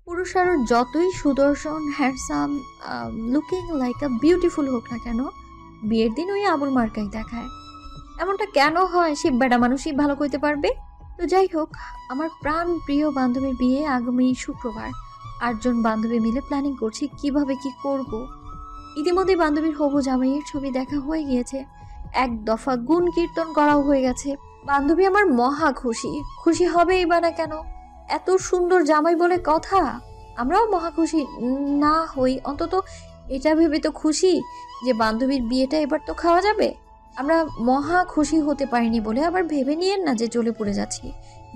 পুরুষ আরো যতই সুদর্শন, handsome, looking like a beautiful হোক না কেন, বিয়ের দিন ওই আবুল মার্কাই দেখায়। এমনটা কেন হয় সে বেটা মানুষই ভালো কইতে পারবে। তো যাই হোক, আমার প্রাণ প্রিয় বান্ধবীর বিয়ে আগামী শুক্রবার। 8জন বান্ধবী মিলে প্ল্যানিং করছি কিভাবে কি করব। ইতিমধ্যে বান্ধবীর হবু জামাইয়ের ছবি দেখা হয়ে গিয়েছে, এক দফা গুণ কীর্তন করাও হয়ে গেছে। বান্ধবী আমার মহা খুশি, খুশি হবেই বা না কেন, এত সুন্দর জামাই বলে কথা। আমরাও মহা খুশি না হই অন্তত এটা ভেবে তো খুশি যে বান্ধবীর বিয়েটা এবার তো খাওয়া যাবে। আমরা মহা খুশি হতে পারিনি বলে আবার ভেবে নিয়েন না যে জ্বলে পড়ে যাচ্ছি।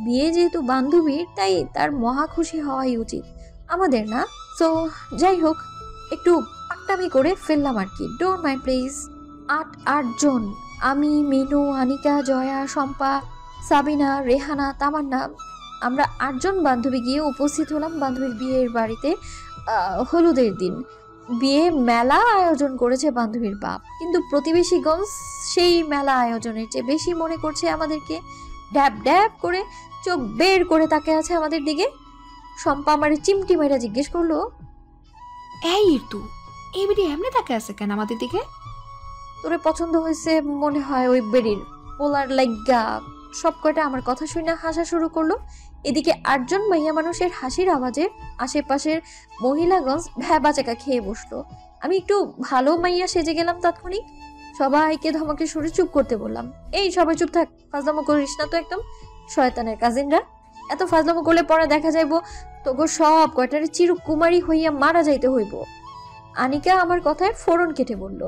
বিয়ে যেহেতু বান্ধবীর, তাই তার মহা খুশি হওয়াই উচিত, আমাদের না। সো যাই হোক, একটু পাকটামি করে ফেললাম আর কি, ডোন্ট মাইন্ড প্লিজ। 8জন, আমি, মিনু, আনিকা, জয়া, শম্পা, সাবিনা, রেহানা, তামান্না, আমরা 8জন বান্ধবী গিয়ে উপস্থিত হলাম বান্ধবীর বিয়ের বাড়িতে। হলুদের দিন বিয়ে মেলা আয়োজন করেছে বান্ধবীর বাপ, কিন্তু প্রতিবেশীগণ সেই মেলা আয়োজনের চেয়ে বেশি মনে করছে আমাদেরকে। ড্যাব ড্যাব করে চোখ বের করে তাকিয়ে আছে আমাদের দিকে। শম্পা আমার চিমটি মেয়েরা জিজ্ঞেস করলো, এই ঋতু, এই বেডি এমনি তাকে আছে কেন আমাদের দিকে? তোরে পছন্দ হয়েছে মনে হয় ওই বেড়ির পোলার লাইগা। সব কয়টা আমার কথা শুনে হাসা শুরু করলো। এদিকে 8জন মাইয়া মানুষের হাসির আওয়াজে আশেপাশের মহিলাগঞ্জ ভ্যাবাচাকা খেয়ে বসলো। আমি একটু ভালো মাইয়া সেজে গেলাম তাৎক্ষণিক। সবাইকে ধমকে সুরে চুপ করতে বললাম। এই সবাই চুপ থাক, ফাজলামো করিস না তো একদম, শয়তানের কাজিনরা। এত ফাজলামো করলে পরে দেখা যাইব তোগো সব কয়টারে চিরকুমারী হইয়া মারা যাইতে হইব। আনিকা আমার কথায় ফোড়ন কেটে বলল,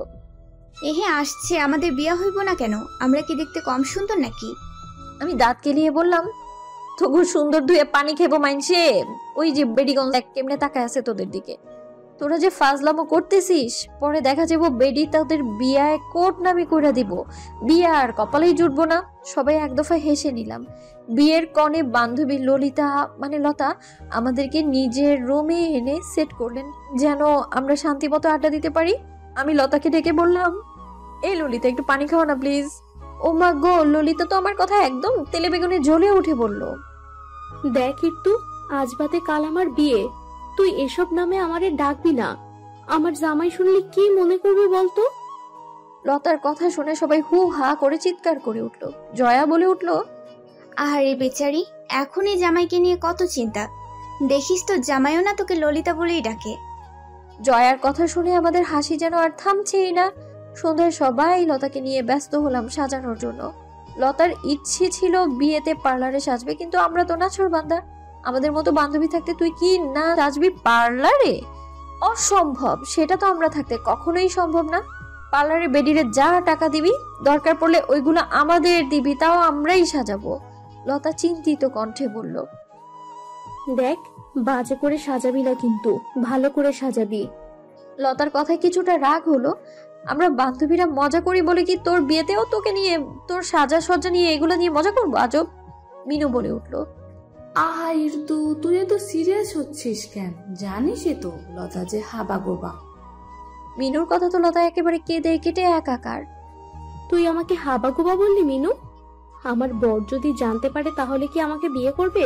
এহে আসছে, আমাদের বিয়ে হইব না কেন? আমরা কি দেখতে কম সুন্দর নাকি? আমি দাঁত কেলিয়ে বললাম, তবু সুন্দর ধুয়ে পানি খেবো মাইনসে। ওই যে বেডিগঞ্জ কেমনে তাকায় আছে তোদের দিকে। তোরা যে ফাজলামো করতেছিস, পরে দেখা যাবো বেডি তাদের বিয়ায় কোট নামি করে দিব, বিয়ে আর কপালেই জুটবো না। সবাই এক দফা হেসে নিলাম। বিয়ের কনে বান্ধবী ললিতা মানে লতা আমাদেরকে নিজের রুমে এনে সেট করলেন যেন আমরা শান্তি মতো আড্ডা দিতে পারি। আমি লতাকে ডেকে বললাম, এই ললিতা একটু পানি খাও না প্লিজ। ও মা গো, ললিতা তো আমার কথা একদম তেলে বেগুনে জ্বলে উঠে বলল, দেখ একটু, আজ বাদে কাল আমার বিয়ে, তুই এসব নামে আমারে ডাকবি না। আমার জামাই শুনলে কি মনে করবে বলতো? লতার কথা শুনে সবাই হু হা করে চিৎকার করে উঠলো। জয়া বলে উঠলো, আহারে বেচারি, এখনই জামাইকে নিয়ে কত চিন্তা। দেখিস তো জামাইও না তোকে ললিতা বলেই ডাকে। জয়ার কথা শুনে আমাদের হাসি যেন আর থামছেই না। সন্ধ্যায় সবাই লতাকে নিয়ে ব্যস্ত হলাম সাজানোর জন্য। লতার ইচ্ছে ছিল বিয়েতে পার্লারে সাজবে, কিন্তু আমরা তো নাছোড়বান্দা। আমাদের মতো বান্ধবী থাকতে তুই কি না সাজবি পার্লারে? অসম্ভব, সেটা তো আমরা থাকতে কখনোই সম্ভব না। পার্লারে বেডিরে যা টাকা দিবি, দরকার পড়লে ওইগুলো আমাদের দিবি, তাও আমরাই সাজাবো। লতা চিন্তিত কণ্ঠে বলল, দেখ, বাজে করে সাজাবি না কিন্তু, ভালো করে সাজাবি। লতার কথায় কিছুটা রাগ হলো। আমরা বান্ধবীরা মজা করি বলে কি তোর বিয়েতেও তোকে নিয়ে, তোর সাজাসজ্জা নিয়ে, এগুলো নিয়ে মজা করবো আজব? মিনু বলে উঠলো, আহা ঋতু, তুই এত সিরিয়াস হচ্ছিস কেন? জানিসই তো লতা যে হাবা গোবা। মিনুর কথা তো লতা একেবারে কেঁদে কেটে একাকার। তুই আমাকে হাবাগোবা বললি মিনু? আমার বর যদি জানতে পারে তাহলে কি আমাকে বিয়ে করবে?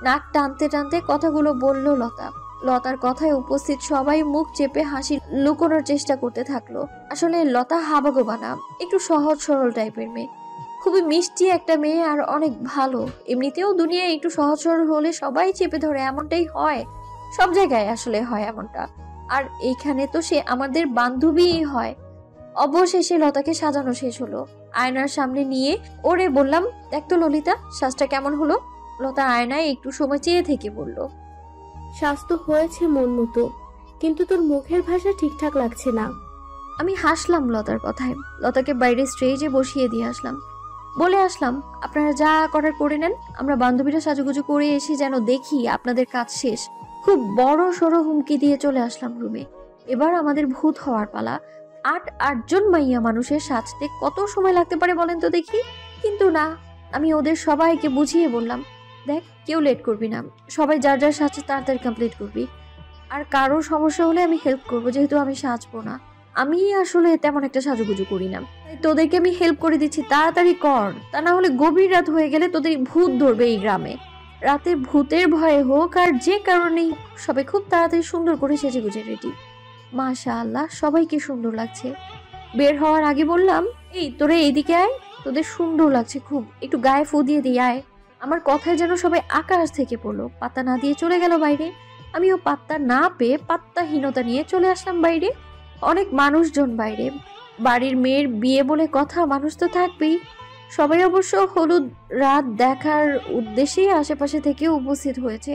নাক টানতে টানতে কথাগুলো বলল লতা। লতার কথায় উপস্থিত সবাই মুখ চেপে হাসি লুকোনোর চেষ্টা করতে থাকলো। আসলে লতা হাবাগোবা না, একটু সহজ সরল টাইপের মেয়ে, খুবই মিষ্টি একটা মেয়ে আর অনেক ভালো। এমনিতেও দুনিয়ায় একটু সহজ সরল হলে সবাই চেপে ধরে, এমনটাই হয়, সব জায়গায় আসলে হয় এমনটা। আর এইখানে তো সে আমাদের বান্ধবীই হয়। অবশেষে লতাকে সাজানো শেষ হলো। আয়নার সামনে নিয়ে ওরে বললাম, দেখ তো ললিতা, সাজটা কেমন হলো? লতা আয়নায় একটু সময় চেয়ে থেকে বলল, স্বাস্থ্য হয়েছে মন মতো, কিন্তু তোর মুখের ভাষা ঠিকঠাক লাগছে না। আমি হাসলাম লতার কথায়। লতাকে বাইরে স্টেজে বসিয়ে দিয়ে আসলাম, বলে আসলাম, আপনারা যা করার করে নেন, আমরা বান্ধবীরা সাজুগুজু করে এসে যেন দেখি আপনাদের কাজ শেষ। খুব বড় সড়ো হুমকি দিয়ে চলে আসলাম রুমে। এবার আমাদের ভূত হওয়ার পালা। 8জন মাইয়া মানুষের সাজতে কত সময় লাগতে পারে বলেন তো দেখি? কিন্তু না, আমি ওদের সবাইকে বুঝিয়ে বললাম, দেখ, কেউ লেট করবি না, সবাই যার যার সাজতে তাড়াতাড়ি কমপ্লিট করবি। আর কারো সমস্যা হলে আমি হেল্প করবো, যেহেতু আমি সাজবো না। আমি আসলে তেমন একটা সাজুগুজু করি না, তাই তোদেরকে আমি হেল্প করে দিচ্ছি, তাড়াতাড়ি কর, তা না হলে গভীর রাত হয়ে গেলে তোদের ভূত ধরবে এই গ্রামে। রাতে ভূতের ভয়ে হোক আর যে কারণেই সবাই খুব তাড়াতাড়ি সুন্দর করে সেজে গুজে রেডি। মাশাআল্লাহ, সবাইকে সুন্দর লাগছে। বের হওয়ার আগে বললাম, এই তোরা এইদিকে আয়, তোদের সুন্দর লাগছে খুব, একটু গায়ে ফু দিয়ে দিয়ে আয়। আমার কথায় যেন সবাই আকাশ থেকে পড়লো, পাত্তা না দিয়ে চলে গেল বাইরে। আমিও পাত্তা না পেয়ে পাত্তাহীনতা নিয়ে চলে আসলাম বাইরে। অনেক মানুষজন বাইরে, বাড়ির মেয়ের বিয়ে বলে কথা, মানুষ তো থাকবেই। সবাই অবশ্য হলুদ রাত দেখার উদ্দেশ্যেই আশেপাশে থেকে উপস্থিত হয়েছে।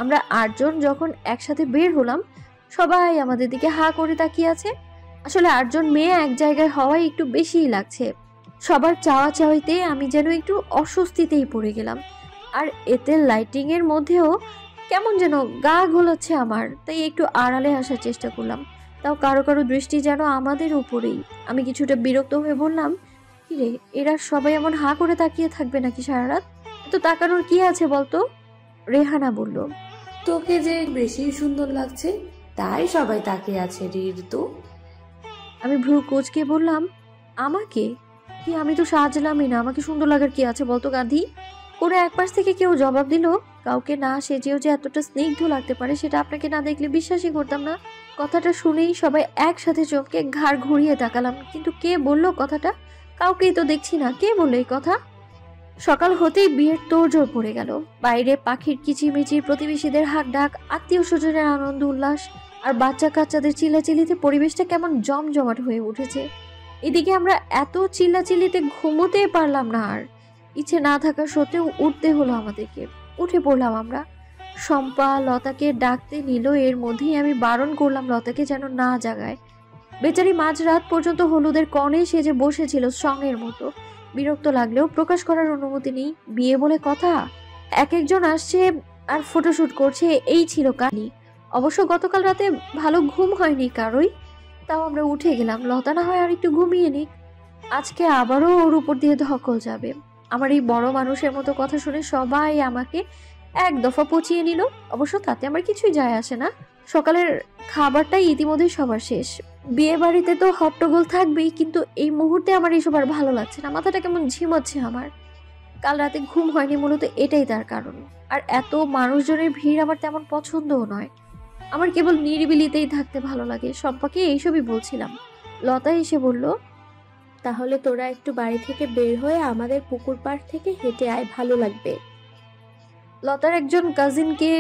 আমরা 8 জন যখন একসাথে বের হলাম, সবাই আমাদের দিকে হা করে তাকিয়ে আছে। আসলে 8 জন মেয়ে এক জায়গায় হওয়ায় একটু বেশিই লাগছে। সবার চাওয়া চাওয়াইতে আমি যেন একটু অস্বস্তিতেই পড়ে গেলাম। আর এতে লাইটিং এর মধ্যেও কেমন যেন গা ঘোলাচ্ছে আমার, তাই একটু আড়ালে আসার চেষ্টা করলাম। তাও কারো কারো দৃষ্টি যেন আমাদের উপরেই। আমি কিছুটা বিরক্ত হয়ে বললাম, কিরে, এরা সবাই এমন হা করে তাকিয়ে থাকবে নাকি সারা রাত? তো তাকানোর কি আছে বলতো? রেহানা বলল, তোকে যে বেশি সুন্দর লাগছে তাই সবাই তাকিয়ে আছে ঋতু। আমি ভ্রু কুঁচকে বললাম, আমাকে কি? আমি তো সাজলামই না, আমাকে সুন্দর লাগার কি আছে বলতো গান্ধী? করে একপাশ থেকে কেউ জবাব দিল, কাউকে না সেজেও যে এতটা স্নিগ্ধ লাগতে পারে সেটা আপনাকে না দেখলে বিশ্বাসই করতাম না। কথাটা শুনেই সবাই একসাথে চমকে ঘাড় ঘুরিয়ে তাকালাম, কিন্তু কে বললো কথাটা? কাউকেই তো দেখছি না, কে বললো এই কথা? সকাল হতেই বিয়ের তোড়জোড় পড়ে গেল। বাইরে পাখির কিচিমিচির, প্রতিবেশীদের হাক ডাক, আত্মীয় স্বজনের আনন্দ উল্লাস আর বাচ্চা কাচ্চাদের চিল্লাচিল্লিতে পরিবেশটা কেমন জমজমাট হয়ে উঠেছে। এদিকে আমরা এত চিল্লাচিল্লিতে ঘুমোতে পারলাম না, আর ইচ্ছে না থাকা সত্ত্বেও উঠতে হলো আমাদেরকে। উঠে পড়লাম আমরা। শম্পা লতাকে ডাকতে নিল, এর মধ্যেই আমি বারণ করলাম লতাকে যেন না জাগায়। বেচারি মাঝরাত পর্যন্ত হলুদের কনে সেজে বসেছিল সঙ্গের মতো। বিরক্ত লাগলেও প্রকাশ করার অনুমতি নেই, বিয়ে বলে কথা। এক একজন আসছে আর ফটোশুট করছে, এই ছিল কাহিনী। অবশ্য গতকাল রাতে ভালো ঘুম হয়নি কারোই, তাও আমরা উঠে গেলাম। লতা না হয় আর একটু ঘুমিয়ে নিক, আজকে আবারও ওর উপর দিয়ে ধকল যাবে। আমার এই বড় মানুষের মতো কথা শুনে সবাই আমাকে এক দফা পচিয়ে নিল। অবশ্য তাতে আমার কিছুই যায় আসে না, সকালের খাবারটাই ইতিমধ্যে সবার শেষ। বিয়ে বাড়িতে তো হট্টগোল থাকবেই, কিন্তু এই মুহূর্তে আমার এইসব আর ভালো লাগছে না, মাথাটা কেমন ঝিমাচ্ছে আমার। কাল রাতে ঘুম হয়নি, মূলত এটাই তার কারণ। আর এত মানুষজনের ভিড় আমার তেমন পছন্দও নয়, আমার কেবল নিরিবিলিতেই থাকতে ভালো লাগে। সম্পাকে এইসবই বলছিলাম। লতা এসে বলল, তাহলে তোরা একটু বাড়ি থেকে বের হয়ে আমাদের পুকুর পাড় থেকে হেঁটে আয়, ভালো লাগবে। লতার একজন কাজিনকে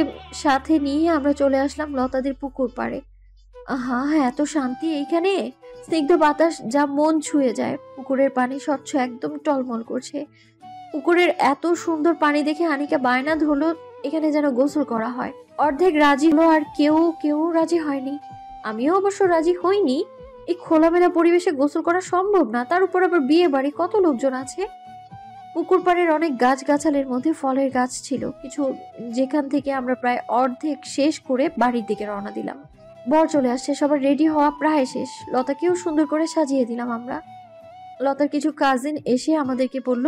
সাথে নিয়ে আমরা চলে আসলাম লতাদের পুকুর পাড়ে। আহা, এত শান্তি এইখানে, স্নিগ্ধ বাতাস যা মন ছুঁয়ে যায়। পুকুরের পানি স্বচ্ছ, একদম টলমল করছে। পুকুরের এত সুন্দর পানি দেখে আনিকা বায়না ধরলো এখানে যেন গোসল করা হয়। অর্ধেক রাজি হলো আর কেউ কেউ রাজি হয়নি। আমিও অবশ্য রাজি হইনি, এই খোলামেলা পরিবেশে গোসল করা সম্ভব না, তার উপর আবার বিয়ে বাড়ি, কত লোকজন আছে। পুকুর পাড়ের অনেক গাছগাছালির মধ্যে ফলের গাছ ছিল কিছু, যেখান থেকে আমরা প্রায় অর্ধেক শেষ করে বাড়ির দিকে রওনা দিলাম। বর চলে আসছে, সবার রেডি হওয়া প্রায় শেষ। লতাকেও সুন্দর করে সাজিয়ে দিলাম আমরা। লতার কিছু কাজিন এসে আমাদেরকে বলল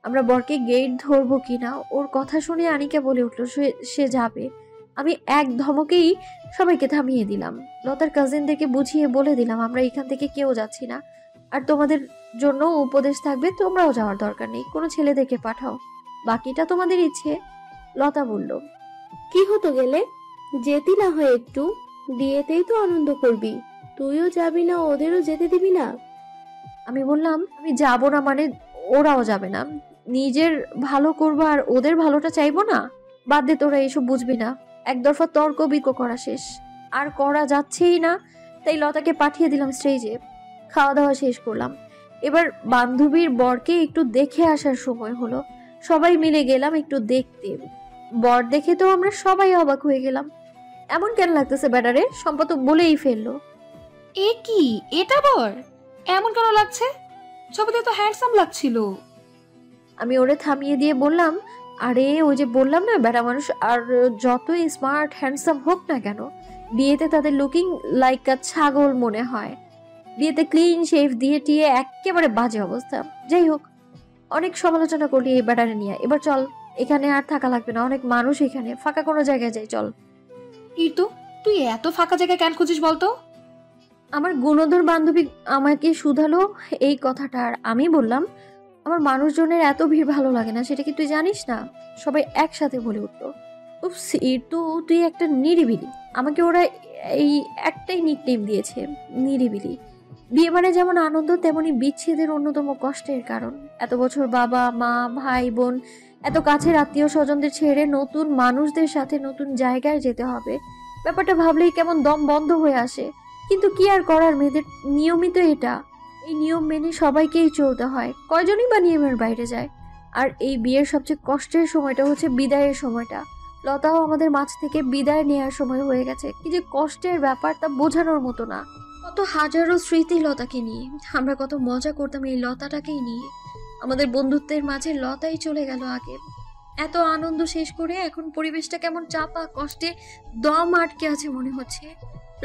আমরা বরকে গেট ধরবো কিনা। ওর কথা শুনে আনিকা বলে উঠলো সে যাবে। আমি এক ধমকেই সবাইকে থামিয়ে দিলাম। লতার কাজিনদেরকে বুঝিয়ে বলে দিলাম আমরা এখান থেকে কেউ যাচ্ছি না, আর তোমাদের জন্য উপদেশ থাকবে, তোমরাও যাওয়ার দরকার নেই, কোনো ছেলেদেরকে পাঠাও, বাকিটা তোমাদের ইচ্ছে। লতা বলল, কি হতো গেলে, যেতি না হয় একটু, বিয়েতেই তো আনন্দ করবি, তুইও যাবি না, ওদেরও যেতে দিবি না? আমি বললাম, আমি যাব না মানে ওরাও যাবে না, নিজের ভালো করবো আর ওদের ভালোটা চাইবো না? বাদ দে, তোরা এসব বুঝবি না। একদফা তর্ক বিতর্ক করা শেষ, আর করা যাচ্ছেই না, তাই লতাকে পাঠিয়ে দিলাম স্টেজে। খাওয়া দাওয়া শেষ করলাম, এবার বান্ধবীর বরকে একটু দেখে আসার সময় হলো। সবাই মিলে গেলাম একটু দেখতে। বর দেখে তো আমরা সবাই অবাক হয়ে গেলাম। এমন কেন লাগতেছে ব্যাটারে? সম্পত বলেই ফেললো, এ কি, এটা বর এমন কেন লাগছে? ছবিতে তো হ্যান্ডসাম লাগছিল। আমি ওরে থামিয়ে দিয়ে বললাম, আরে ওই যে বললাম না, বেটা মানুষ আর যতই স্মার্ট হ্যান্ডসাম হোক না কেন, বিয়েতে তাদের লুকিং লাইক আ ছাগল মনে হয়। বিয়েতে ক্লিন শেভ দিয়ে টিয়ে একেবারে বাজে অবস্থা। যাই হোক, অনেক সমালোচনা করলি এই ব্যাটারে নিয়ে, এবার চল, এখানে আর থাকা লাগবে না, অনেক মানুষ এখানে, ফাঁকা কোনো জায়গায় যাই চল। ঋতু, তুই এত ফাঁকা জায়গা কেন খুঁজিস বলতো? আমার গুণধর বান্ধবী আমাকে শুধালো এই কথাটা, আর আমি বললাম আমার মানুষজনের এত ভিড় ভালো লাগে না, সেটা কি তুই জানিস না? সবাই একসাথে বলে উঠলো, উপস ইরতু তুই একটা নিরিবিলি। আমাকে ওরা এই একটাই নিকনেম দিয়েছে, নিরিবিলি। বিয়ে মানে যেমন আনন্দ, তেমনি বিচ্ছেদের অন্যতম কষ্টের কারণ। এত বছর বাবা মা ভাই বোন এত কাছের আত্মীয় স্বজনদের ছেড়ে নতুন মানুষদের সাথে নতুন জায়গায় যেতে হবে, ব্যাপারটা ভাবলেই কেমন দম বন্ধ হয়ে আসে। কিন্তু কি আর করার, মেয়েদের নিয়মিত এটা। এই নিয়ম মেনে সবাইকেই চলতে হয়, কয়জনই বা নিয়মের বাইরে যায়। আর এই বিয়ের সবচেয়ে কষ্টের সময়টা হচ্ছে বিদায়ের সময়টা। লতাও আমাদের মাঝ থেকে বিদায় নেওয়ার সময় হয়ে গেছে। কি যে কষ্টের ব্যাপার তা বোঝানোর মতো না। কত হাজারো স্মৃতি লতাকে নিয়ে, আমরা কত মজা করতাম এই লতাটাকেই নিয়ে। আমাদের বন্ধুত্বের মাঝে লতাই চলে গেল আগে। এত আনন্দ শেষ করে এখন পরিবেশটা কেমন চাপা, কষ্টে দম আটকে আছে মনে হচ্ছে।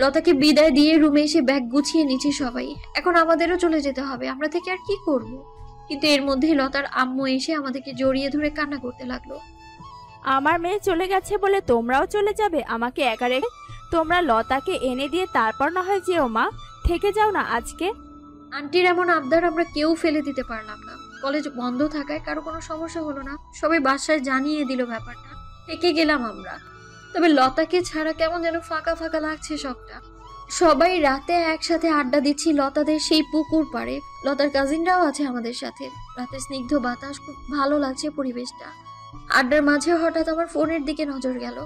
লতাকে বিদায় দিয়ে রুমে এসে ব্যাগ গুছিয়ে নিচ্ছি সবাই। এখন আমাদেরও চলে যেতে হবে, আমরা থেকে আর কি করব। কিন্তু এর মধ্যেই লতার আম্মু এসে আমাদেরকে জড়িয়ে ধরে কান্না করতে লাগলো। আমার মেয়ে চলে গেছে বলে তোমরাও চলে যাবে আমাকে একা রেখে? তোমরা লতাকে এনে দিয়ে তারপর না হয় যেও মা, থেকে যাও না আজকে। আন্টির এমন আবদার আমরা কেউ ফেলে দিতে পারলাম না। কলেজ বন্ধ থাকায় কারো কোনো সমস্যা হলো না, সবাই বাসায় জানিয়ে দিল ব্যাপারটা। থেকে গেলাম আমরা। তবে লতাকে ছাড়া কেমন যেন ফাঁকা ফাঁকা লাগছে সবটা। সবাই রাতে একসাথে আড্ডা দিচ্ছি লতাদের সেই পুকুর পাড়ে। লতার কাজিনরাও আছে আমাদের সাথে। রাতে স্নিগ্ধ বাতাস, খুব ভালো লাগছে পরিবেশটা। আড্ডার মাঝে হঠাৎ আমার ফোনের দিকে নজর গেল।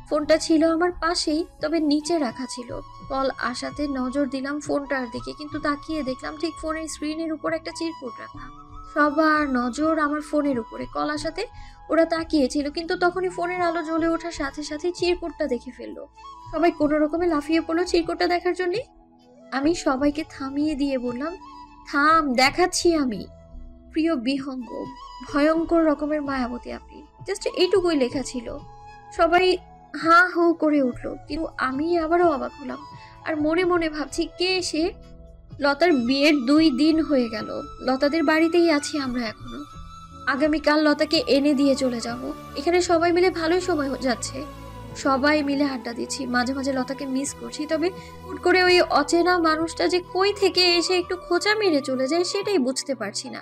ফোনটা ছিল আমার পাশেই, তবে নিচে রাখা ছিল। কল আসাতে নজর দিলাম ফোনটার দিকে, কিন্তু তাকিয়ে দেখলাম ঠিক ফোনের স্ক্রিনের উপর একটা চিরকুট রাখা। সবার নজর আমার ফোনের উপরে। কল আসাতে ওরা তাকিয়েছিল, কিন্তু তখনই ফোনের আলো জ্বলে ওঠার সাথে সাথে চিরকুটটা দেখে ফেললো। সবাই কোনো রকমে লাফিয়ে পড়লো চিরকুটটা দেখার জন্য। আমি সবাইকে থামিয়ে দিয়ে বললাম, থাম, দেখাচ্ছি আমি। প্রিয় বিহঙ্গ, ভয়ঙ্কর রকমের মায়াবতী আপনি, জাস্ট এইটুকুই লেখা ছিল। সবাই হা হু করে উঠলো, কিন্তু আমি আবারও অবাক হলাম। আর মনে মনে ভাবছি, কে এসে? লতার বিয়ের 2 দিন হয়ে গেল, লতাদের বাড়িতেই আছি আমরা এখনো। আগামীকাল লতাকে এনে দিয়ে চলে যাব। এখানে সবাই মিলে ভালোই সময় যাচ্ছে, সবাই মিলে আড্ডা দিচ্ছি। মাঝে মাঝে লতাকে মিস করছি, তবে হুট করে ওই অচেনা মানুষটা যে কই থেকে এসে একটু খোঁচা মেরে চলে যায় সেটাই বুঝতে পারছি না।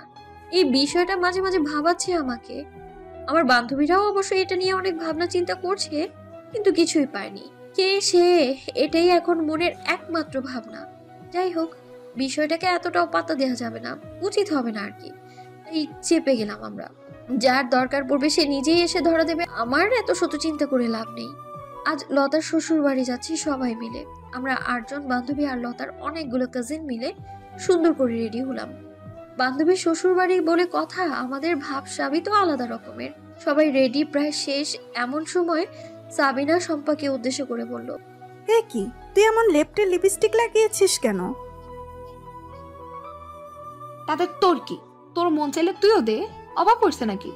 এই বিষয়টা মাঝে মাঝে ভাবাচ্ছে আমাকে। আমার বান্ধবীরাও অবশ্য এটা নিয়ে অনেক ভাবনা চিন্তা করছে, কিন্তু কিছুই পায়নি। কে সে, এটাই এখন মনের একমাত্র ভাবনা। যাই হোক, বিষয়টাকে এতটাও পাত্তা দেওয়া যাবে না, উচিত হবে না আর কি। এই চেপে গেলাম আমরা। যার দরকার পড়বে সে নিজেই এসে ধরা দেবে, আমার এত শত চিন্তা করে লাভ নেই। আজ লতার শ্বশুর বাড়ি যাচ্ছি সবাই মিলে। আমরা 8 জন বান্ধবী আর লতার অনেকগুলো কাজিন মিলে সুন্দর করে রেডি হলাম। বান্ধবীর শ্বশুর বাড়ি বলে কথা, আমাদের ভাবসাবি তো আলাদা রকমের। সবাই রেডি প্রায় শেষ, এমন সময় সাবিনা শম্পাকে উদ্দেশ্য করে বলল, হে কি, তুই এমন লেপ্টে লিপস্টিক লাগিয়েছিস কেন? তাতে তোর কি? তোর মন চাইলে তুইও দে, অভাব পড়ছে নাকি?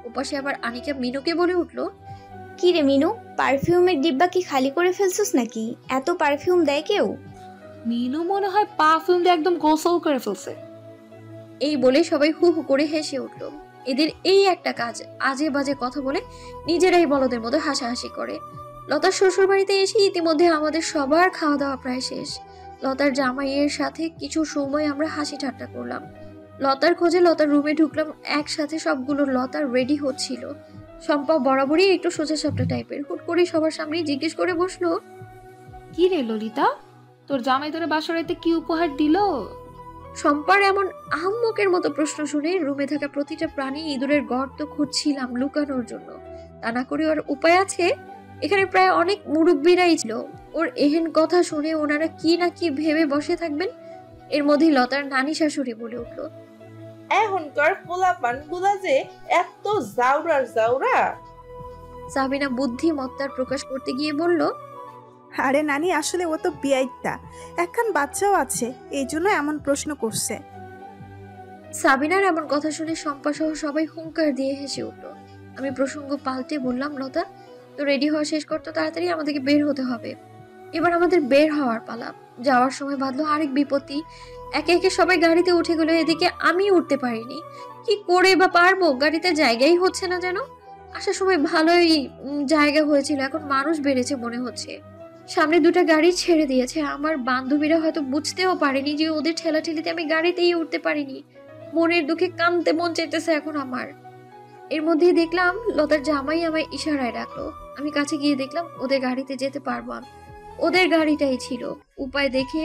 ওপাশে আবার আনিকা মিনুকে বলে উঠল, কি রে মিনু, পারফিউমের ডিব্বা কি খালি করে ফেলছিস নাকি? এত পারফিউম দেয় কেউ? মিনু মনে হয় পারফিউম দিয়ে একদম গোসল করে ফেলছে। এই বলে সবাই হু হু করে হেসে উঠল। এদের এই একটা কাজ, আজে বাজে কথা বলে নিজেরাই বলদের মতো হাসাহাসি করে। লতার শ্বশুর বাড়িতে এসে ইতিমধ্যে আমাদের সবার খাওয়া দাওয়া প্রায় শেষ। লতার জামাইয়ের সাথে কিছু সময় আমরা হাসি ঠাট্টা করলাম। লতার খোঁজে লতার রুমে ঢুকলাম, একসাথে সবগুলো লতা রেডি হচ্ছিল। শম্পা বরাবরই একটু সোজা সাপটা টাইপের, হুট করে সবার সামনে জিজ্ঞেস করে বসলো, কি রে ললিতা, তোর জামাই তোরে বাসরাইতে কি উপহার দিল? শম্পার এমন আহম্মকের মতো প্রশ্ন শুনে রুমে থাকা প্রতিটা প্রাণী ইঁদুরের গর্ত খুঁজছিলাম লুকানোর জন্য। তা না করে ওর উপায় আছে? এখানে প্রায় অনেক মুরব্বীরাই ছিল। ওর এহেন কথা শুনে ওনারা কি না কি ভেবে বসে থাকবেন। এর মধ্যে লতার নানি শাশুড়ি বলে উঠল, এখনকার পোলাপান গুলা যে এত জাউরা। সাবিনা বুদ্ধিমত্তার প্রকাশ করতে গিয়ে বলল, আরে নানি, আসলে ও তো বিয়াইতা, একখান বাচ্চাও আছে, এই জন্য এমন প্রশ্ন করছে। সাবিনার এমন কথা শুনে শম্পা সহ সবাই হুঙ্কার দিয়ে হেসে উঠল। আমি প্রসঙ্গ পাল্টে বললাম, লতা তো রেডি হওয়া শেষ করতো, তাড়াতাড়ি আমাদেরকে বের হতে হবে। এবার আমাদের বের হওয়ার পালা। যাওয়ার সময় বাঁধলো আরেক বিপত্তি। একে একে সবাই গাড়িতে উঠে গেল, এদিকে আমি উঠতে পারিনি। কি করে বা পারবো, গাড়িতে জায়গাই হচ্ছে না যেন। আসার সময় ভালোই জায়গা হয়েছিল, এখন মানুষ বেড়েছে মনে হচ্ছে। সামনে দুটো গাড়ি ছেড়ে দিয়েছে। আমার বান্ধবীরা হয়তো বুঝতেও পারেনি যে ওদের ঠেলাঠেলিতে আমি গাড়িতেই উঠতে পারিনি। মনের দুঃখে কাঁদতে মন চাইতেছে এখন আমার। এর মধ্যেই দেখলাম লতার জামাই আমায় ইশারায় ডাকলো। আমি কাছে গিয়ে দেখলাম ওদের গাড়িতে যেতে পারবো আমি। ওদের গাড়িটাই ছিল। উপায় দেখে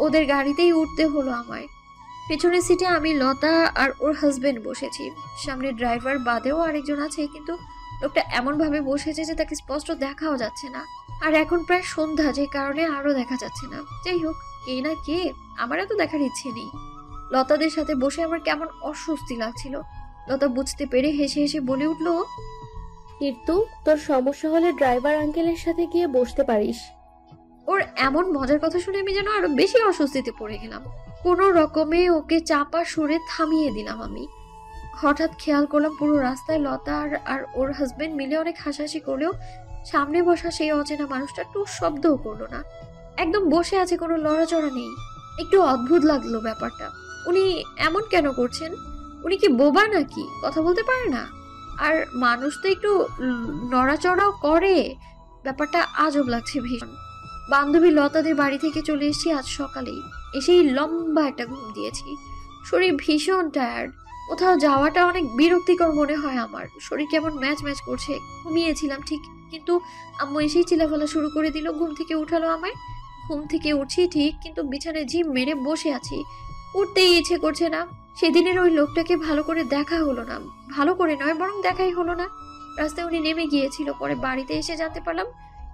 ওদের গাড়িতেই উঠতে হলো আমায়। পেছনের সিটে আমি, লতা আর ওর হাজবেন্ড বসেছি। সামনে ড্রাইভার বাদেও আরেকজন আছে, কিন্তু লোকটা এমন ভাবে বসেছে যে তাকে স্পষ্ট দেখাও যাচ্ছে না। আর এখন প্রায় সন্ধ্যা, যে কারণে আরো দেখা যাচ্ছে না। যাই হোক, কে না কে, আমার এত দেখার ইচ্ছে নেই। লতাদের সাথে বসে আমার কেমন অস্বস্তি লাগছিল। লতা বুঝতে পেরে হেসে হেসে বলে উঠলো, ঋতু, তোর সমস্যা হলে ড্রাইভার আঙ্কেলের সাথে গিয়ে বসতে পারিস। ওর এমন মজার কথা শুনে আমি যেন আরো বেশি অস্বস্তিতে পড়ে গেলাম। কোনো রকমে ওকে চাপা সুরে থামিয়ে দিলাম আমি। হঠাৎ খেয়াল করলাম পুরো রাস্তায় লতা আর ওর হাজবেন্ড মিলে অনেক হাসাহাসি করলেও সামনে বসা সেই অচেনা মানুষটা টু শব্দও করলো না। একদম বসে আছে, কোনো লড়াচড়া নেই। একটু অদ্ভুত লাগলো ব্যাপারটা। উনি এমন কেন করছেন? উনি কি বোবা নাকি? কথা বলতে পারে না? আর মানুষ তো একটু নড়াচড়াও করে। ব্যাপারটা আজব লাগছে ভীষণ। বান্ধবী লতাদের বাড়ি থেকে চলে এসেছি আজ সকালেই। এসেই লম্বা একটা ঘুম দিয়েছি। শরীর ভীষণ টায়ার্ড। কোথাও যাওয়াটা অনেক বিরক্তিকর মনে হয় আমার। শরীর কেমন ম্যাচ ম্যাচ করছে। ঘুমিয়েছিলাম ঠিক, কিন্তু আম্মু এসেই চিল্লাফালা শুরু করে দিল। ঘুম থেকে উঠালো আমায়। ঘুম থেকে উঠছি ঠিক, কিন্তু বিছানায় ঝিম মেরে বসে আছি। উঠতেই ইচ্ছে করছে না। সেদিনের ওই লোকটাকে ভালো করে দেখা হলো না। ভালো করে নয়, বরং দেখাই হলো না। রাস্তায় উনি নেমে গিয়েছিল। পরে বাড়িতে এসে জানতে পারলাম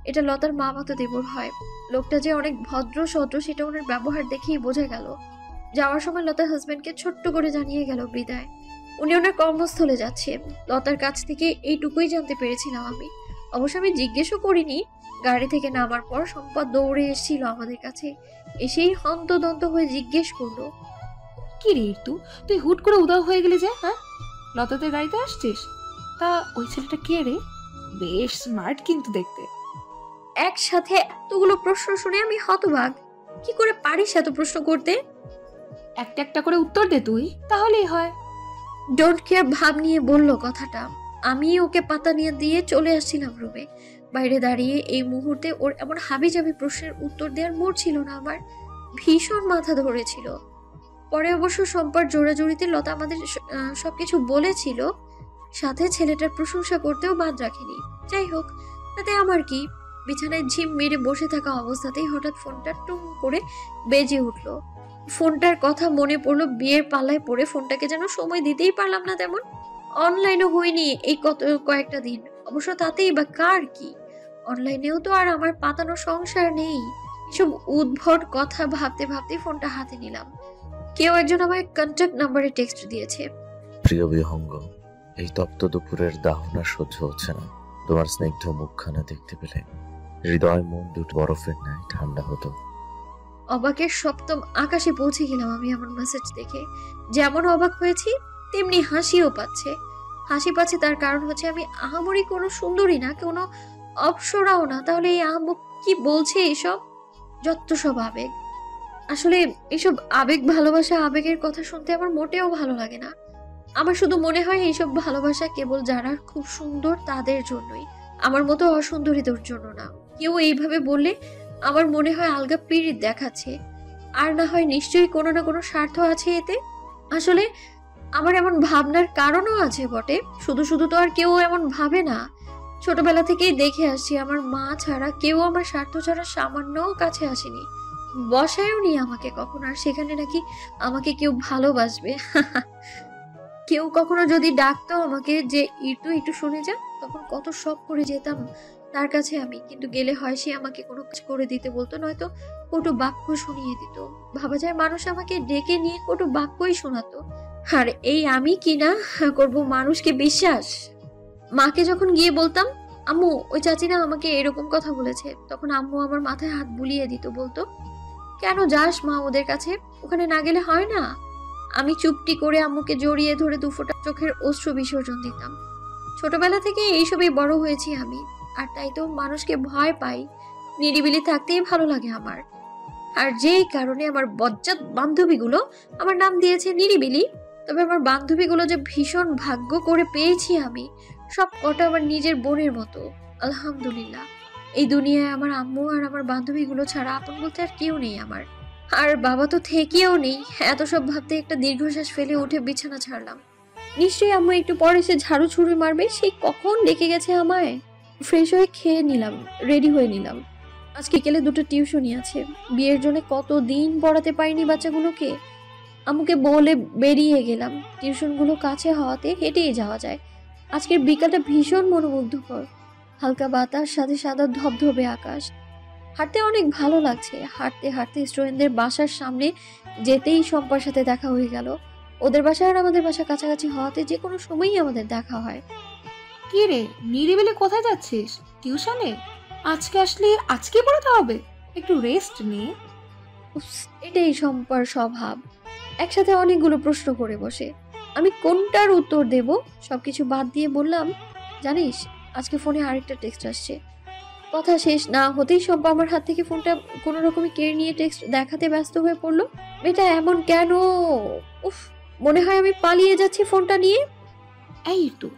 এটা লতার মামাতো দেবর হয়। লোকটা যে অনেক ভদ্র সদ্র সেটা ওনার ব্যবহার দেখেই বোঝা গেল। যাওয়ার সময় লতার হাজবেন্ডকে ছোট্ট করে জানিয়ে গেল বিদায়। উনি ওনার কর্মস্থলে যাচ্ছে। লতার কাছ থেকে এইটুকুই জানতে পেরেছিলাম আমি। অবশ্য আমি জিজ্ঞেসও করিনি। গাড়ি থেকে নামার পর সম্পদ দৌড়ে এসেছিল আমাদের কাছে। এসেই হন্তদন্ত হয়ে জিজ্ঞেস করলো, কি রে ঋতু, তুই হুট করে উদাও হয়ে গেলি যে? হ্যাঁ, লতাদের গাড়িতে আসছিস? তা ওই ছেলেটা কে রে? বেশ স্মার্ট কিন্তু দেখতে। একসাথে এতগুলো প্রশ্ন শুনে আমি হতবাক। কি করে পারিস এত প্রশ্ন করতে? একটা একটা করে উত্তর দে তুই, তাহলেই হয়। ডোন্ট কেয়ার ভাব নিয়ে বলল কথাটা। আমি ওকে পাতা নিয়ে দিয়ে চলে আসছিলাম রুমে। বাইরে দাঁড়িয়ে এই মুহূর্তে ওর এমন হাবিজাবি প্রশ্নের উত্তর দেওয়ার মোড় ছিল না আমার। ভীষণ মাথা ধরেছিল। পরে অবশ্য সম্পার জোড়াজুড়িতে লতা আমাদের সবকিছু বলেছিল, সাথে ছেলেটার প্রশংসা করতেও বাদ রাখেনি। যাই হোক, তাতে আমার কি? বিছানায় ঝিম মেরে বসে থাকা অবস্থাতেই হঠাৎ ফোনটা টুম করে বেজে উঠলো। ফোনটার কথা মনে পড়লো। বিয়ের পাল্লায় পড়ে ফোনটাকে যেন সময় দিতেই পারলাম না তেমন। অনলাইনও হয়নি এই কয়েকটা দিন। অবশ্য তাতেই বা কার কি? অনলাইনেও তো আর আমার পাতানো সংসার নেই। এসব উদ্ভট কথা ভাবতে ভাবতে ফোনটা হাতে নিলাম। কেউ একজন আমায় কন্ট্যাক্ট নাম্বারে টেক্সট দিয়েছে। প্রিয় বিহঙ্গ, এই তপ্ত দুপুরের দাহনা সহ্য হচ্ছে না। তোমার স্নিগ্ধ মুখখানা দেখতে পেলে হৃদয় মন দুটো বরফের ন্যায় ঠান্ডা হতো। অবাকের সপ্তম আকাশে পৌঁছে গেলাম আমি আমার মেসেজ দেখে। যেমন অবাক হয়েছি তেমনি হাসিও পাচ্ছে। হাসি পাচ্ছে তার কারণ হচ্ছে আমি আহামরি কোনো সুন্দরী না, কোনো অপ্সরাও না। তাহলে এই আহম্মক কি বলছে এসব? যত সব আবেগ। আসলে এসব আবেগ ভালোবাসা, আবেগের কথা শুনতে আমার মোটেও ভালো লাগে না। আমার শুধু মনে হয় এইসব ভালোবাসা কেবল যারা খুব সুন্দর তাদের জন্যই, আমার মতো অসুন্দরীদের জন্য না। কেউ এইভাবে বললে আমার মনে হয় আলগা পীড়িত দেখাচ্ছে। আর না হয় নিশ্চয়ই কোনো না কোনো স্বার্থ আছে এতে। আসলে আমার এমন ভাবনার কারণও আছে বটে। শুধু শুধু তো আর কেউ এমন ভাবে না। ছোটবেলা থেকেই দেখে আসছি আমার মা ছাড়া কেউ আমার স্বার্থ ছাড়া সামান্যও কাছে আসেনি, বসায়ও নি আমাকে কখনো। আর সেখানে নাকি আমাকে কেউ ভালোবাসবে। কেউ কখনো যদি ডাকতো আমাকে যে একটু একটু শুনে যা, তখন কত শখ করে যেতাম তার কাছে আমি। কিন্তু গেলে হয় সে আমাকে কোনো কাজ করে দিতে বলতো, নয়তো কটু বাক্য শুনিয়ে দিত। ভাবা যায় মানুষ আমাকে ডেকে নিয়ে কটু বাক্যই শোনাতো। আর এই আমি কিনা করব মানুষকে বিশ্বাস। মাকে যখন গিয়ে বলতাম, আম্মু ওই চাচি না আমাকে এরকম কথা বলেছে, তখন আম্মু আমার মাথায় হাত বুলিয়ে দিত, বলতো কেন যাস মা ওদের কাছে, ওখানে না গেলে হয় না? আমি চুপটি করে আম্মুকে জড়িয়ে ধরে দুফোঁটা চোখের অশ্রু বিসর্জন দিতাম। ছোটবেলা থেকে এইসবই বড় হয়েছি আমি। আর তাই তো মানুষকে ভয় পাই। নিরিবিলি থাকতেই ভালো লাগে আমার। আর যেই কারণে আমার বজ্জাত বান্ধবীগুলো আমার নাম দিয়েছে নিরিবিলি। তবে আমার বান্ধবীগুলো যে ভীষণ ভাগ্য করে পেয়েছি আমি, সব কটা আমার নিজের বোনের মতো। আলহামদুলিল্লাহ। এই দুনিয়ায় আমার আম্মু আর আমার বান্ধবীগুলো ছাড়া আপন বলতে আর কেউ নেই আমার। আর বাবা তো থেকেও নেই। এত সব ভাবতে একটা দীর্ঘশ্বাস ফেলে উঠে বিছানা ছাড়লাম। নিশ্চয়ই আম্মু একটু পরে এসে ঝাড়ু ছুড়ে মারবে, সেই কখন ডেকে গেছে আমায়। ফ্রেশ হয়ে খেয়ে নিলাম, রেডি হয়ে নিলাম। আজকে বিকেলে 2টো টিউশনই আছে। বিয়ের জন্য কতদিন পড়াতে পারিনি বাচ্চাগুলোকে। আম্মুকে বলে বেরিয়ে গেলাম। টিউশনগুলো কাছে হওয়াতে হেঁটেই যাওয়া যায়। আজকের বিকালটা ভীষণ মনোমুগ্ধকর। হালকা বাতাস, সাথে সাদা ধবধবে আকাশ। হাঁটতে অনেক ভালো লাগছে। হাঁটতে হাঁটতে স্টুডেন্টদের বাসার সামনে যেতেই শম্পার সাথে দেখা হয়ে গেল। ওদের বাসা আর আমাদের বাসা কাছাকাছি হওয়াতে যে কোনো সময়ই আমাদের দেখা হয়। কি রে, নিরিবিলি কোথায় যাচ্ছিস? টিউশনে? আজকে আসলে আজকে পড়াতে হবে, একটু রেস্ট নে। এটাই শম্পার স্বভাব, একসাথে অনেকগুলো প্রশ্ন করে বসে। আমি কোনটার উত্তর দেব সবকিছু বাদ দিয়ে বললাম, জানিস আজকে ফোনে আরেকটা টেক্সট আসছে। কথা শেষ না হতেই শম্পা আমার হাত থেকে ফোনটা কোনো রকমে কেড়ে নিয়ে টেক্সট দেখাতে ব্যস্ত হয়ে পড়লো। এটা এমন কেন? উফ, মনে হয় আমি পালিয়ে যাচ্ছি ফোনটা নিয়ে। এই তো,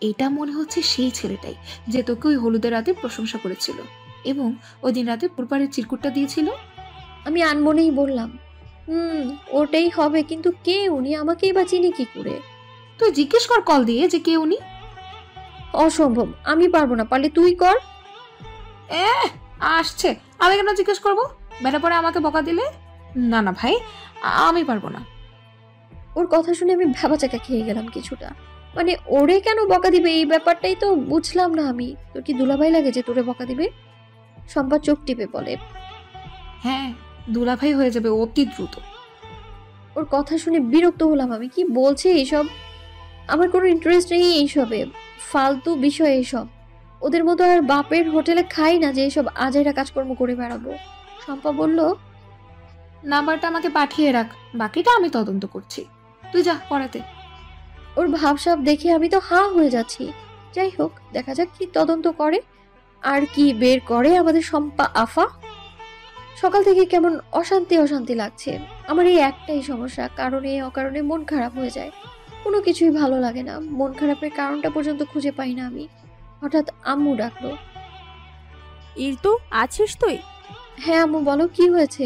এটা মনে হচ্ছে সেই ছেলেটাই যে তোকে ওই হলুদের রাতে প্রশংসা করেছিল এবং ওই দিন রাতে পুরপাড়ের চিরকুটটা দিয়েছিল। আমি আনমনেই বললাম, ওটাই হবে, কিন্তু কে উনি? আমাকেই বা চিনি কি করে? তুই জিজ্ঞেস কর কল দিয়ে যে কে উনি। অসম্ভব, আমি পারবো না, পারলে তুই কর। আসছে, আমি কেন জিজ্ঞেস করবো? বেলা পরে আমাকে বকা দিলে? না না ভাই, আমি পারবো না। ওর কথা শুনে আমি ভ্যাবাচাকা খেয়ে গেলাম কিছুটা। মানে ওরে কেন বকা দিবে এই ব্যাপারটাই তো বুঝলাম না আমি। তোর কি দুলাভাই লাগে যে তোরে বকা দিবে? শম্পা চোখ টিপে বলে, হ্যাঁ, দুলাভাই হয়ে যাবে অতি দ্রুত। ওর কথা শুনে বিরক্ত হলাম আমি। কি বলছে এইসব? আমার কোনো ইন্টারেস্ট নেই এইসবে, ফালতু বিষয় এইসব। ওদের মতো আর বাপের হোটেলে খাই না যে এইসব আজাইরা কাজকর্ম করে বেড়াবো। শম্পা বলল, নাম্বারটা আমাকে পাঠিয়ে রাখ, বাকিটা আমি তদন্ত করছি, তুই যা পড়াতে। ওর ভাবসাব দেখে আমি তো হাঁ হয়ে যাচ্ছি। যাই হোক, দেখা যাক কি তদন্ত করে আর কি বের করে আমাদের শম্পা আফা। সকাল থেকে কেমন অশান্তি অশান্তি লাগছে। আমার এই একটাই সমস্যা, কারণে অকারণে মন খারাপ হয়ে যায়। কোনো কিছুই ভালো লাগে না। মন খারাপের কারণটা পর্যন্ত খুঁজে পাই না আমি। হঠাৎ আম্মু ডাকলো। ইরতু, আছিস তুই? হ্যাঁ আম্মু, বলো কি হয়েছে?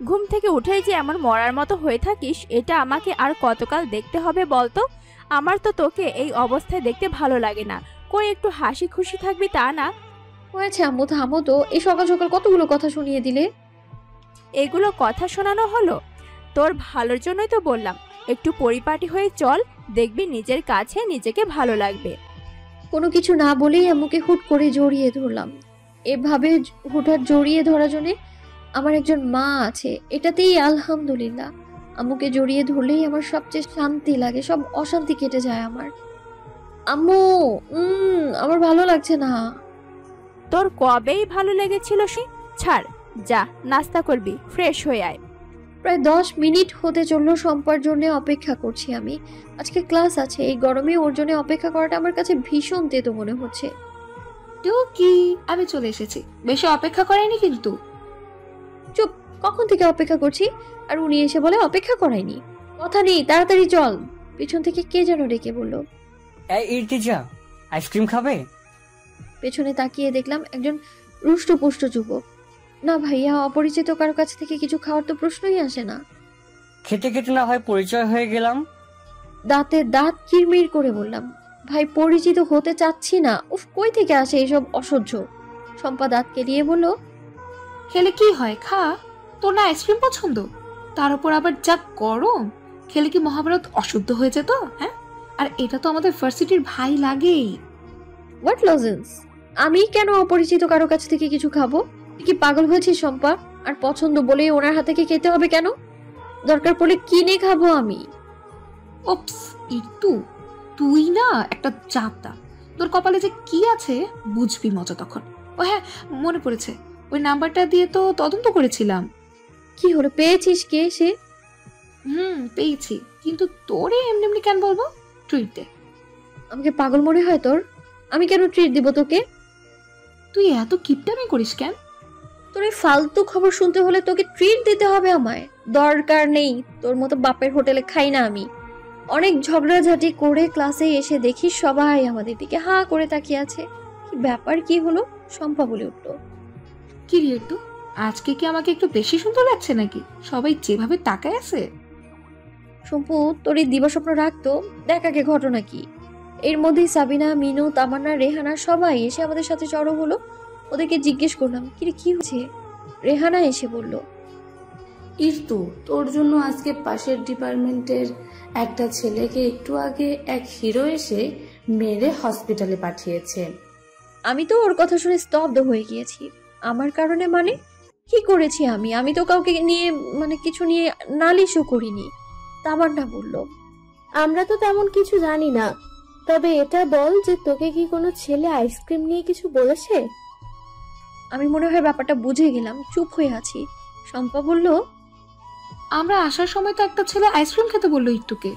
ঘুম থেকে উঠেই যে এমন মরার মতো হয়ে থাকিস, এটা আমাকে আর কতকাল দেখতে হবে বলতো? আমার তো তোকে এই অবস্থায় দেখতে ভালো লাগে না। কই একটু হাসি খুশি থাকবি তা না? হয়েছে আম্মু, থামো তো। এই সকাল সকাল কতগুলো কথা শুনিয়ে দিলে। এগুলো কথা শোনানো হলো? তোর ভালোর জন্যই তো বললাম, একটু পরিপাটি হয়ে চল, দেখবি নিজের কাছে নিজেকে ভালো লাগবে। কোনো কিছু না বলেই আম্মুকে হুট করে জড়িয়ে ধরলাম। এভাবে হুটহাট জড়িয়ে ধরার জন্যে আমার একজন মা আছে, এটাতেই আলহামদুলিল্লাহ। আম্মুকে জড়িয়ে ধরলেই আমার সবচেয়ে শান্তি লাগে, সব অশান্তি কেটে যায় আমার। আম্মু, আমার ভালো লাগছে না। তোর কবেই ভালো লেগেছিল সে? ছাড়, যা নাস্তা করবি, ফ্রেশ হয়ে আয়। প্রায় 10 মিনিট হতে চললো শম্পার জন্য অপেক্ষা করছি আমি। আজকে ক্লাস আছে, এই গরমে ওর জন্য অপেক্ষা করাটা আমার কাছে ভীষণ তেতো মনে হচ্ছে। টুকি, আমি চলে এসেছি, বেশি অপেক্ষা করাইনি কিন্তু। চুপ, কখন থেকে অপেক্ষা করছি আর উনি এসে বলে অপেক্ষা করায়নি। কথা নেই, তাড়াতাড়ি চল। পেছন থেকে কে যেন ডেকে বলল, এই ইর্তিজা, আইসক্রিম খাবে? পেছনে তাকিয়ে দেখলাম একজন রুষ্টপুষ্ট যুবক। না ভাইয়া, অপরিচিত কারো কাছ থেকে কিছু খাওয়ার তো প্রশ্নই আসে না। খেতে খেতে না হয় পরিচয় হয়ে গেলাম। দাঁতে দাঁত কিরমির করে বললাম, ভাই পরিচিত হতে চাচ্ছি না। উফ, কই থেকে আসে এইসব অসহ্য। শম্পা দাঁত কেলিয়ে বলল, খেলে কি হয়, খা। তোর না আইসক্রিম পছন্দ, তার উপর আবার যা গরম, খেলে কি মহাভারত অশুদ্ধ হয়ে যেত? হ্যাঁ, আর এটা তো আমাদের ভার্সিটির ভাই লাগেই। What lozenges? আমি কেন অপরিচিত কারো কাছ থেকে কিছু খাবো? তুই কি পাগল হয়েছিস শম্পা? আর পছন্দ বলে ওনার হাত থেকে খেতে হবে কেন? দরকার পড়লে কিনে খাবো আমি। ওপস, ইটু, তুই না একটা চাপদা। তোর কপালে যে কি আছে বুঝবি মজা তখন। ও হ্যাঁ, মনে পড়েছে, ওই নাম্বারটা দিয়ে তো তদন্ত করেছিলাম। কি হলো, পেয়েছিস? কে সে? পেয়েছি, কিন্তু তোরে এমনি এমনি কেন বলবো? ট্রিট দে। আমাকে পাগল মনে হয় তোর? আমি কেন ট্রিট দিব তোকে? তুই এত কিপটামি করিস কেন? তোর এই ফালতু খবর শুনতে হলে তোকে ট্রিট দিতে হবে আমায়? দরকার নেই, তোর মতো বাপের হোটেলে খাই না আমি। অনেক ঝগড়াঝাটি করে ক্লাসে এসে দেখি সবাই আমাদের দিকে হাঁ করে তাকিয়ে আছে। কি ব্যাপার, কি হলো? শম্পা বলে উঠল। কি রে একটু, আজকে কি আমাকে একটু বেশি সুন্দর লাগছে নাকি? সবাই যেভাবে তাকায় আছে। শম্পু, তোর এই দিবাস্বপ্ন রাখতো, দেখ আগে ঘটনা কি। এর মধ্যেই সাবিনা, মিনু, তামান্না, রেহানা সবাই এসে আমাদের সাথে জড়ো হলো। ওদেরকে জিজ্ঞেস করলাম কিরে কি হয়েছে। রেহানা এসে বলল, ইরতু, তোর জন্য আজকে পাশের ডিপার্টমেন্টের একটা ছেলেকে একটু আগে এক হিরো এসে মেরে হসপিটালে পাঠিয়েছে। আমি তো ওর কথা শুনে স্তব্ধ হয়ে গিয়েছি। আমার কারণে মানে? কি করেছি আমি? আমি তো কাউকে নিয়ে কিছু নিয়ে নালিশও করিনি। তামান্না বলল, আমরা তো তেমন কিছু জানি না, তবে এটা বল যে তোকে কি কোনো ছেলে আইসক্রিম নিয়ে কিছু বলেছে? আমি মনে হয় ব্যাপারটা বুঝে গেলাম, চুপ হয়ে আছি। শম্পা বলল, আমরা আসার সময় তো একটা ছেলে আইসক্রিম খেতে বললো একটুকে,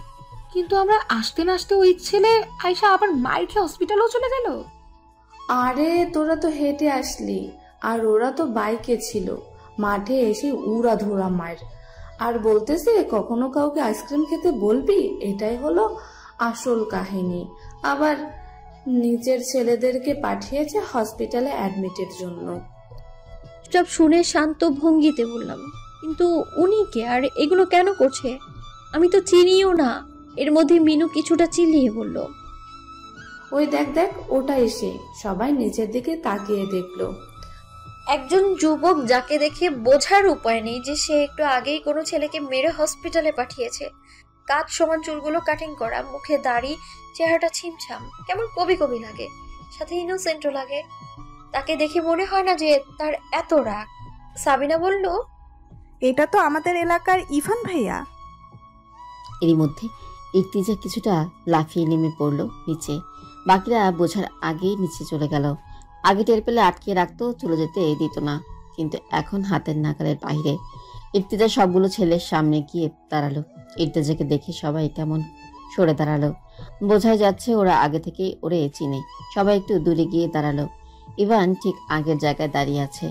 কিন্তু আমরা আসতে না আসতে ওই ছেলে আয়সা আবার মার খেয়ে হসপিটালেও চলে গেল। আরে তোরা তো হেঁটে আসলি, আর ওরা তো বাইকে ছিল। মাঠে এসে উড়া ধরা মার, আর বলতেছে কখনো কাউকে আইসক্রিম খেতে বলবি, এটাই হলো আসল কাহিনী। আবার নিজের ছেলেদেরকে পাঠিয়েছে হসপিটালে অ্যাডমিটের জন্য। সব শুনে শান্ত ভঙ্গিতে বললাম, কিন্তু উনি কে আর এগুলো কেন করছে? আমি তো চিনিও না। এর মধ্যে মিনু কিছুটা চিল্লিয়ে বলল, ওই দেখ দেখ, ওটা এসে। সবাই নিচের দিকে তাকিয়ে দেখলো। একজন যুবক যাকে দেখে বোঝার উপায় নেই যে সে একটু আগেই কোনো ছেলেকে মেরে হসপিটালে পাঠিয়েছে। কাঁধ সমান চুলগুলো কাটিং করা, মুখে দাড়ি, চেহারাটা ছিমছাম, কেমন কবি কবি লাগে, সাথে ইনোসেন্টও লাগে। তাকে দেখে মনে হয় না যে তার এত রাগ। সাবিনা বলল, এটা তো আমাদের এলাকার ইভান ভাইয়া। এরই মধ্যে ইর্তিজা কিছুটা লাফিয়ে নেমে পড়লো নিচে। বাকিরা বোঝার আগেই নিচে চলে গেল। আগে টের পেলে আটকে রাখতো, চলে যেতে দিত না, কিন্তু এখন হাতের নাগালের বাইরে। ইর্তিজা সবগুলো ছেলের সামনে গিয়ে দাঁড়ালো। ইর্তিজাকে দেখে সবাই কেমন সরে দাঁড়ালো। বোঝাই যাচ্ছে ওরা আগে থেকেই ওরে চিনে। সবাই একটু দূরে গিয়ে দাঁড়ালো। ইভান ঠিক আগের জায়গায় দাঁড়িয়ে আছে।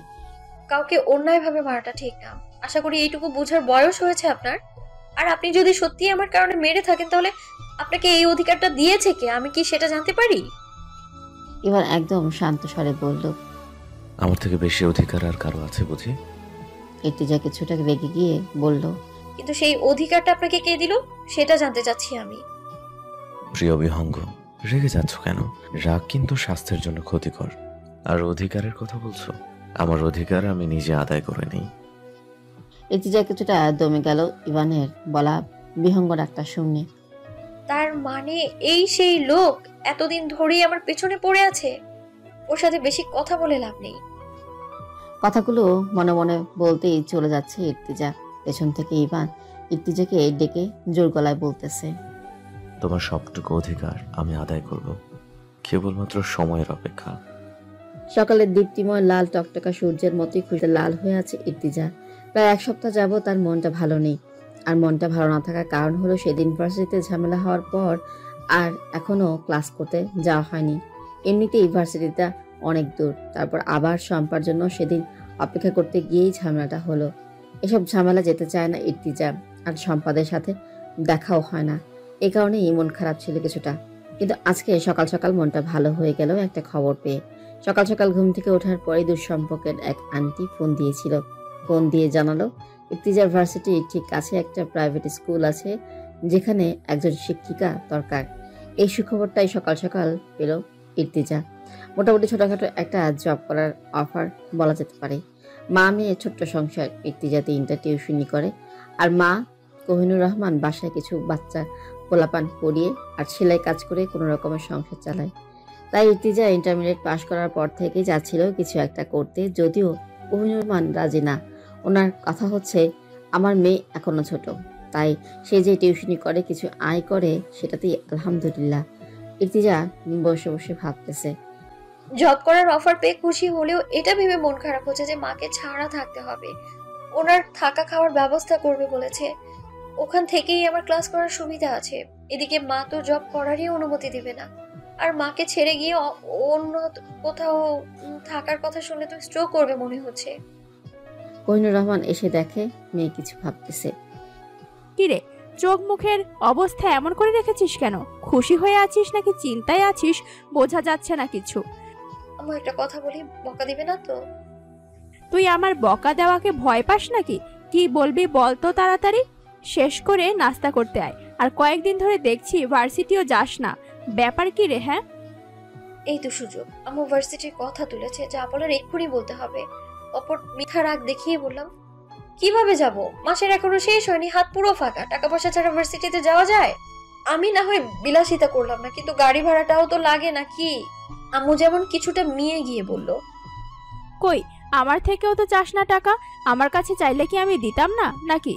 কাউকে অন্যায়ভাবে মারাটা ঠিক না। আশা করি এইটুকু বোঝার বয়স হয়েছে আপনার। আর আপনি যদি সত্যি আমার কারণে মেরে থাকেন, তাহলে আপনাকে এই অধিকারটা দিয়েছে কে? আমি কি সেটা জানতে পারি? ইভান একদম শান্ত স্বরে বলল, আমার থেকে বেশি অধিকার আর কারো আছে বুঝি? ইর্তিজা কিছুটা রেগে গিয়ে বলল, কিন্তু সেই অধিকারটা আপনাকে কে দিল সেটা জানতে চাচ্ছি আমি। প্রিয় বিহঙ্গ, রেগে যাচ্ছ কেন? রাগ কিন্তু স্বাস্থ্যের জন্য ক্ষতিকর। আর অধিকারের কথা বলছো? আমার অধিকার আমি নিজে আদায় করে নেই। ইর্তিজা কিছুটা দমে গেল ইভানের বলা বিহঙ্গ ডাকটা শুনে। তার মানে এই সেই লোক এতদিন ধরেই আমার পেছনে পড়ে আছে? ওর সাথে বেশি কথা বলে লাভ নেই। কথাগুলো মনে মনে বলতেই চলে যাচ্ছে ইর্তিজা। পেছন থেকে ইভান ইর্তিজাকে ডেকে জোর গলায় বলতেছে, তোমার সবটুকু অধিকার আমি আদায় করব, কেবলমাত্র সময়ের অপেক্ষা। সকালের দীপ্তিময় লাল টকটকা সূর্যের মতোই খুশিতে লাল হয়ে আছে ইর্তিজা। প্রায় এক সপ্তাহ যাবত তার মনটা ভালো নেই। আর মনটা ভালো না থাকার কারণ হলো সেদিন ইউনিভার্সিটিতে ঝামেলা হওয়ার পর আর এখনো ক্লাস করতে যাওয়া হয়নি। এমনিতে ইউনিভার্সিটিটা অনেক দূর, তারপর আবার শম্পার জন্য সেদিন অপেক্ষা করতে গিয়েই ঝামেলাটা হলো। এসব ঝামেলা যেতে চায় না ইর্তিজা, আর শম্পাদের সাথে দেখাও হয় না। এই কারণেই মন খারাপ ছিল কিছুটা। কিন্তু আজকে সকাল সকাল মনটা ভালো হয়ে গেল একটা খবর পেয়ে। সকাল সকাল ঘুম থেকে ওঠার পরেই দুঃসম্পর্কের এক আন্টি ফোন দিয়েছিল। ফোন দিয়ে জানালো ইর্তিজার ভার্সিটির ঠিক কাছে একটা প্রাইভেট স্কুল আছে যেখানে একজন শিক্ষিকা দরকার। এই সুখবরটাই সকাল সকাল পেল ইর্তিজা। মোটামুটি ছোটখাটো একটা জব করার অফার বলা যেতে পারে। মা মেয়ে ছোট্ট সংসার। ইর্তিজা 3টা টিউশনি করে, আর মা কোহিনুর রহমান বাসায় কিছু বাচ্চা পোলাপান পড়িয়ে আর সেলাই কাজ করে কোনো রকমের সংসার চালায়। তাই ইর্তিজা ইন্টারমিডিয়েট পাশ করার পর থেকে যাচ্ছিল কিছু একটা করতে, যদিও কোহিনুর রহমান রাজি না। ওনার কথা হচ্ছে, আমার মেয়ে এখনো ছোট, তাই সে যে টিউশনি করে কিছু আয় করে সেটাতেই আলহামদুলিল্লাহ। ইর্তিজা বসে বসে ভাবতেছে। জব করার অফার পেয়ে খুশি হলেও এটা ভেবে মন খারাপ হচ্ছে যে মাকে ছাড়া থাকতে হবে। ওনার থাকা খাওয়ার ব্যবস্থা করবে বলেছে, ওখান থেকেই আমার ক্লাস করার সুবিধা আছে। এদিকে মা তো জব করারই অনুমতি দিবে না। আর মাকে ছেড়ে গিয়ে অন্য কোথাও থাকার কথা শুনলে তো স্ট্রোক করবে মনে হচ্ছে। কোহিনুর রহমান এসে দেখে মেয়ে কিছু ভাবতেছে। কিরে, চোখ মুখের অবস্থা এমন করে রেখেছিস কেন? খুশি হয়ে আছিস নাকি চিন্তায় আছিস বোঝা যাচ্ছে না কিছু। আম্মু একটা কথা বলি, বকা দিবে না তো? তুই আমার বকা দেওয়াকে ভয় পাস নাকি? কি বলবি বল তো তাড়াতাড়ি। শেষ করে নাস্তা করতে আয়। আর কয়েকদিন ধরে দেখছি ভার্সিটিও যাস না, ব্যাপার কি রে? হ্যাঁ, এই তো সুযোগ। আম্মু ভার্সিটির কথা তুলেছে, যা বলার এক্ষুনি বলতে হবে। অপর মিঠা রাগ দেখিয়ে বললাম, কিভাবে যাব? মাসের এখনো শেষ হয়নি, হাত পুরো ফাঁকা। টাকা পয়সা ছাড়া ভার্সিটিতে যাওয়া যায়? আমি না হয় বিলাসিতা করলাম না, কিন্তু গাড়ি ভাড়াটাও তো লাগে নাকি? আম্মু যেমন কিছুটা মিয়ে গিয়ে বলল, কই আমার থেকেও তো চাস না টাকা? আমার কাছে চাইলে কি আমি দিতাম না নাকি?